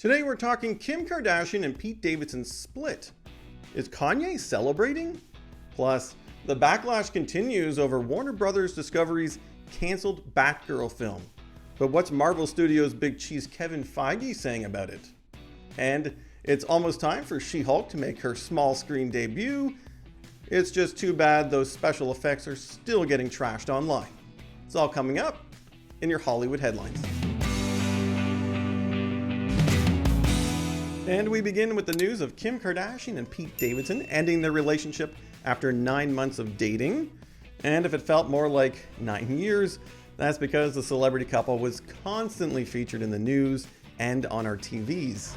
Today we're talking Kim Kardashian and Pete Davidson's split. Is Kanye celebrating? Plus, the backlash continues over Warner Brothers Discovery's canceled Batgirl film. But what's Marvel Studios' big cheese Kevin Feige saying about it? And it's almost time for She-Hulk to make her small screen debut. It's just too bad those special effects are still getting trashed online. It's all coming up in your Hollywood headlines. And we begin with the news of Kim Kardashian and Pete Davidson ending their relationship after 9 months of dating. And if it felt more like 9 years, that's because the celebrity couple was constantly featured in the news and on our TVs.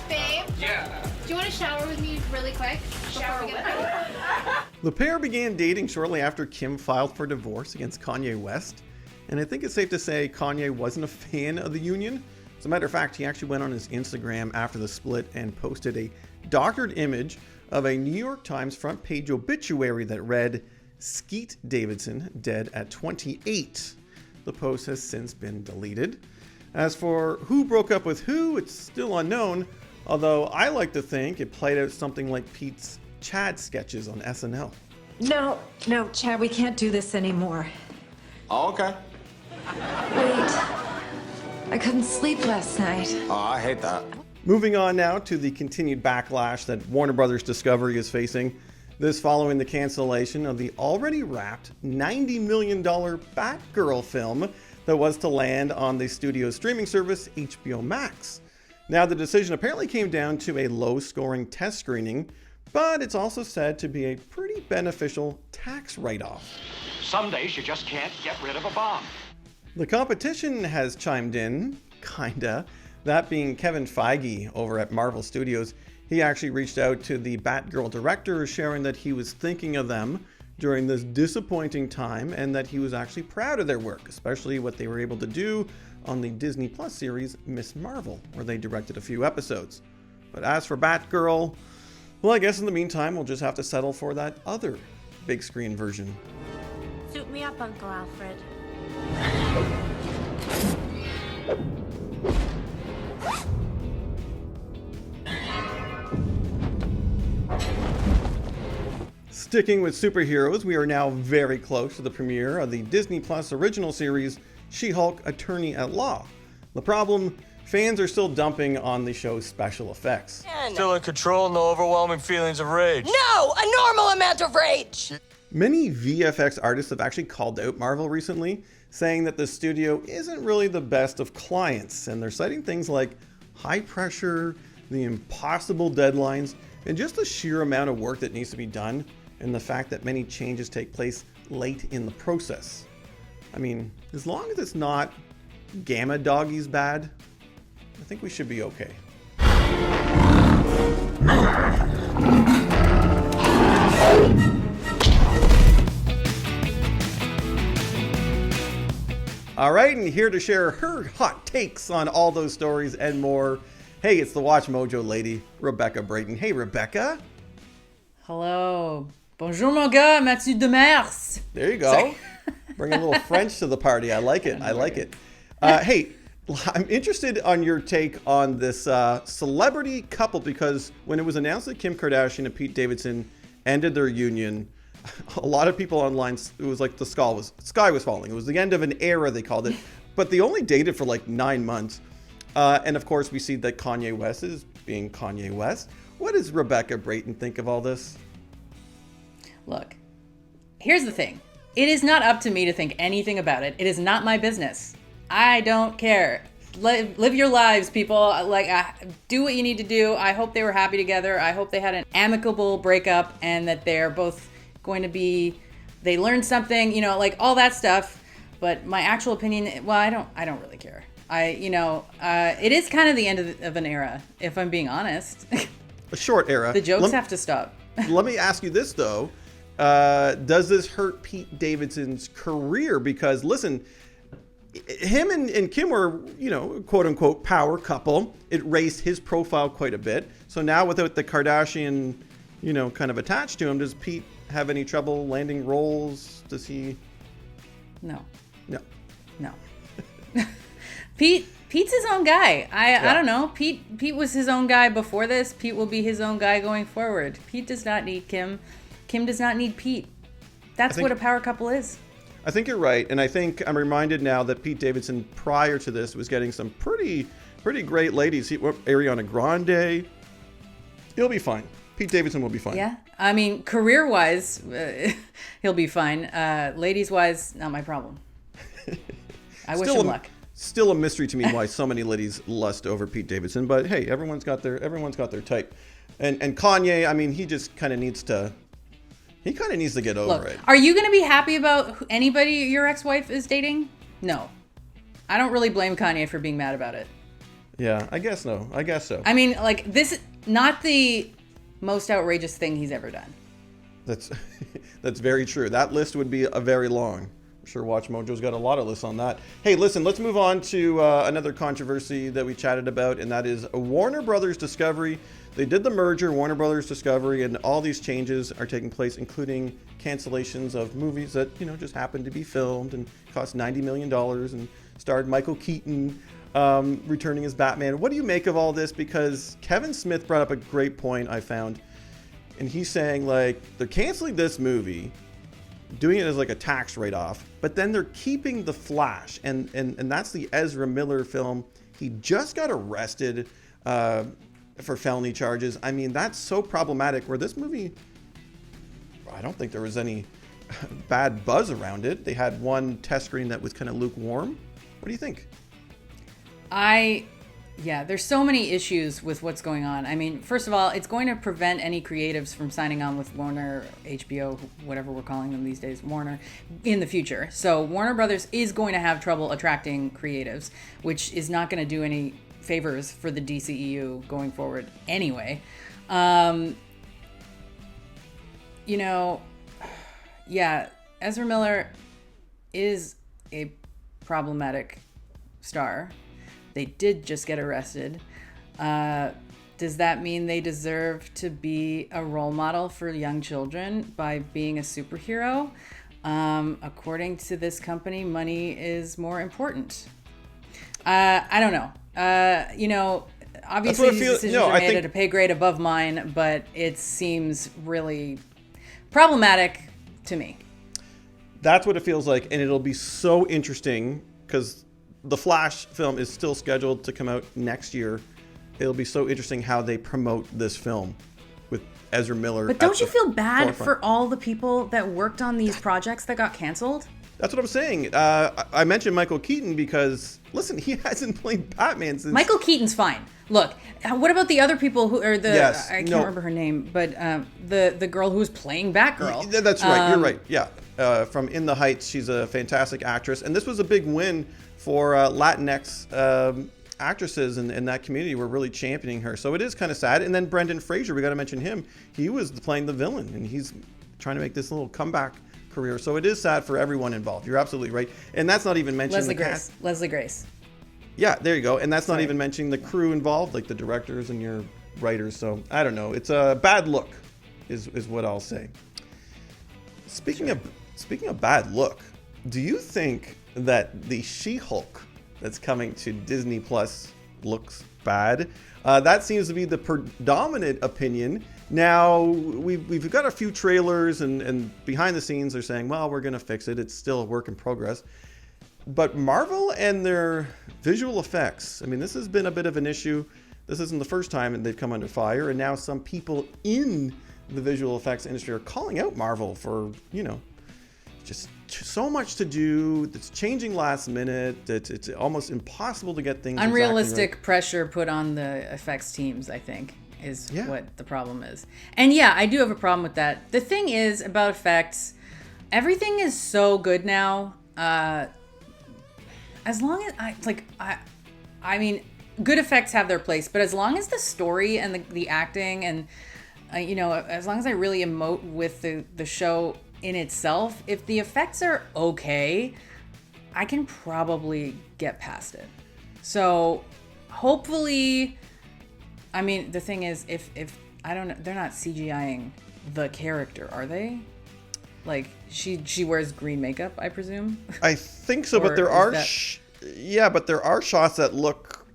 Babe? Yeah. Do you want to shower with me really quick? Shower Before we get The pair began dating shortly after Kim filed for divorce against Kanye West. And I think it's safe to say Kanye wasn't a fan of the union. As a matter of fact, he actually went on his Instagram after the split and posted a doctored image of a New York Times front page obituary that read, "Skeet Davidson, dead at 28. The post has since been deleted. As for who broke up with who, it's still unknown, although I like to think it played out something like Pete's Chad sketches on SNL. No, Chad, we can't do this anymore. Oh, okay. Wait, I couldn't sleep last night. Oh, I hate that. Moving on now to the continued backlash that Warner Brothers Discovery is facing. This following the cancellation of the already wrapped $90 million Batgirl film that was to land on the studio's streaming service, HBO Max. Now, the decision apparently came down to a low-scoring test screening, but it's also said to be a pretty beneficial tax write-off. Some days you just can't get rid of a bomb. The competition has chimed in, kinda. That being Kevin Feige over at Marvel Studios. He actually reached out to the Batgirl director, sharing that he was thinking of them during this disappointing time and that he was actually proud of their work, especially what they were able to do on the Disney Plus series Ms. Marvel, where they directed a few episodes. But as for Batgirl, well, I guess in the meantime, we'll just have to settle for that other big screen version. Suit me up, Uncle Alfred. Sticking with superheroes, we are now very close to the premiere of the Disney Plus original series, She-Hulk Attorney at Law. The problem, fans are still dumping on the show's special effects. Still in control, no overwhelming feelings of rage. No! A normal amount of rage! Many VFX artists have actually called out Marvel recently, saying that the studio isn't really the best of clients, and they're citing things like high pressure, the impossible deadlines, and just the sheer amount of work that needs to be done, and the fact that many changes take place late in the process. I mean, as long as it's not Gamma Doggies bad, I think we should be okay. All right, and here to share her hot takes on all those stories and more. Hey, it's the WatchMojo lady, Rebecca Brayton. Hey, Rebecca. Hello. Bonjour, mon gars. Mathieu Demers. There you go. Sorry. Bring a little French to the party. I like it. I like it. Hey, I'm interested on your take on this celebrity couple, because when it was announced that Kim Kardashian and Pete Davidson ended their union, a lot of people online, it was like the sky was falling. It was the end of an era, they called it. But they only dated for like 9 months. And of course, we see that Kanye West is being Kanye West. What does Rebecca Brayton think of all this? Look, here's the thing. It is not up to me to think anything about it. It is not my business. I don't care. Live your lives, people. Do what you need to do. I hope they were happy together. I hope they had an amicable breakup and that they're both going to be, they learned something, all that stuff. But my actual opinion, well, I don't really care. It is kind of the end of an era, if I'm being honest. A short era. The jokes have to stop. Let me ask you this, though. Does this hurt Pete Davidson's career? Because, listen, him and Kim were, quote unquote, power couple. It raised his profile quite a bit. So now without the Kardashian, kind of attached to him, does Pete have any trouble landing roles? Does he? No. No. No. Pete Pete's his own guy. I don't know. Pete was his own guy before this. Pete will be his own guy going forward. Pete does not need Kim. Kim does not need Pete. That's what a power couple is. I think you're right, and I think I'm reminded now that Pete Davidson, prior to this, was getting some pretty great ladies. Ariana Grande. He'll be fine. Pete Davidson will be fine. Yeah, I mean, career-wise, he'll be fine. Ladies-wise, not my problem. I wish him luck. Still a mystery to me why so many ladies lust over Pete Davidson, but hey, everyone's got their type. And Kanye, I mean, he just kind of needs to get over it. Are you going to be happy about anybody your ex-wife is dating? No. I don't really blame Kanye for being mad about it. Yeah, I guess so. I mean, like, this is not the most outrageous thing he's ever done. That's very true. That list would be a very long. I'm sure WatchMojo's got a lot of lists on that. Hey, listen, let's move on to another controversy that we chatted about, and that is Warner Brothers Discovery. They did the merger, Warner Brothers Discovery, and all these changes are taking place, including cancellations of movies that, just happened to be filmed and cost $90 million and starred Michael Keaton returning as Batman. What do you make of all this? Because Kevin Smith brought up a great point I found, and he's saying, like, they're canceling this movie, doing it as like a tax write-off, but then they're keeping The Flash, and that's the Ezra Miller film. He just got arrested for felony charges. I mean, that's so problematic, where this movie, I don't think there was any bad buzz around it. They had one test screening that was kind of lukewarm. What do you think? There's so many issues with what's going on. I mean, first of all, it's going to prevent any creatives from signing on with Warner, HBO, whatever we're calling them these days, Warner, in the future. So Warner Brothers is going to have trouble attracting creatives, which is not going to do any favors for the DCEU going forward anyway. Ezra Miller is a problematic star. They did just get arrested. Does that mean they deserve to be a role model for young children by being a superhero? According to this company, money is more important. I don't know. Obviously these decisions are made at a pay grade above mine, but it seems really problematic to me. That's what it feels like, and it'll be so interesting because the Flash film is still scheduled to come out next year. It'll be so interesting how they promote this film with Ezra Miller. But don't you feel bad for all the people that worked on these projects that got canceled? That's what I'm saying. I mentioned Michael Keaton because, listen, he hasn't played Batman since... Michael Keaton's fine. Look, what about the other people who are I can't remember her name, but the girl who was playing Batgirl. That's right. You're right. Yeah. From In the Heights, she's a fantastic actress. And this was a big win for Latinx actresses in that community. Were really championing her. So it is kind of sad. And then Brendan Fraser, we got to mention him. He was playing the villain, and he's trying to make this little comeback career. So it is sad for everyone involved. You're absolutely right. And that's not even mentioning Leslie Grace. Yeah, there you go. And that's not even mentioning the crew involved, like the directors and your writers. So I don't know. It's a bad look is what I'll say. Speaking of bad look, do you think that the She-Hulk that's coming to Disney Plus looks bad? That seems to be the predominant opinion. Now, we've got a few trailers, and behind the scenes they're saying, well, we're going to fix it. It's still a work in progress. But Marvel and their visual effects, I mean, this has been a bit of an issue. This isn't the first time they've come under fire, and now some people in the visual effects industry are calling out Marvel for, just so much to do. It's changing last minute. It's almost impossible to get things unrealistic exactly right. Pressure put on the effects teams, I think, is what the problem is. And yeah, I do have a problem with that. The thing is about effects, everything is so good now. As long as I mean, good effects have their place, but as long as the story and the acting and as long as I really emote with the show in itself, if the effects are okay, I can probably get past it. So hopefully, I mean, the thing is, if I don't know, they're not CGIing the character, are they? Like she wears green makeup, I presume. I think so, but there are Yeah, but there are shots that look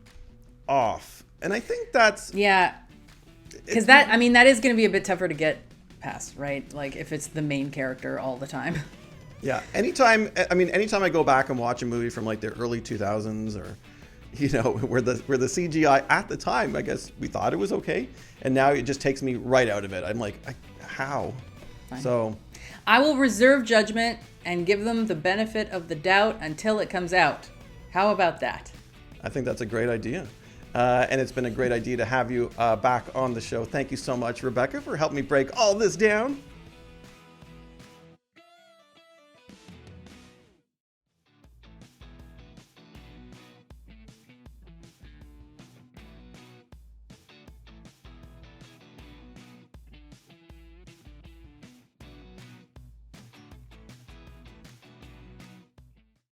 off. And I think that's... Yeah. Because that is going to be a bit tougher to get past, right? Like, if it's the main character all the time. Yeah. Anytime I go back and watch a movie from like the early 2000s or, where the CGI at the time, I guess we thought it was okay. And now it just takes me right out of it. I'm like, how? Fine. So... I will reserve judgment and give them the benefit of the doubt until it comes out. How about that? I think that's a great idea. And it's been a great idea to have you back on the show. Thank you so much, Rebecca, for helping me break all this down.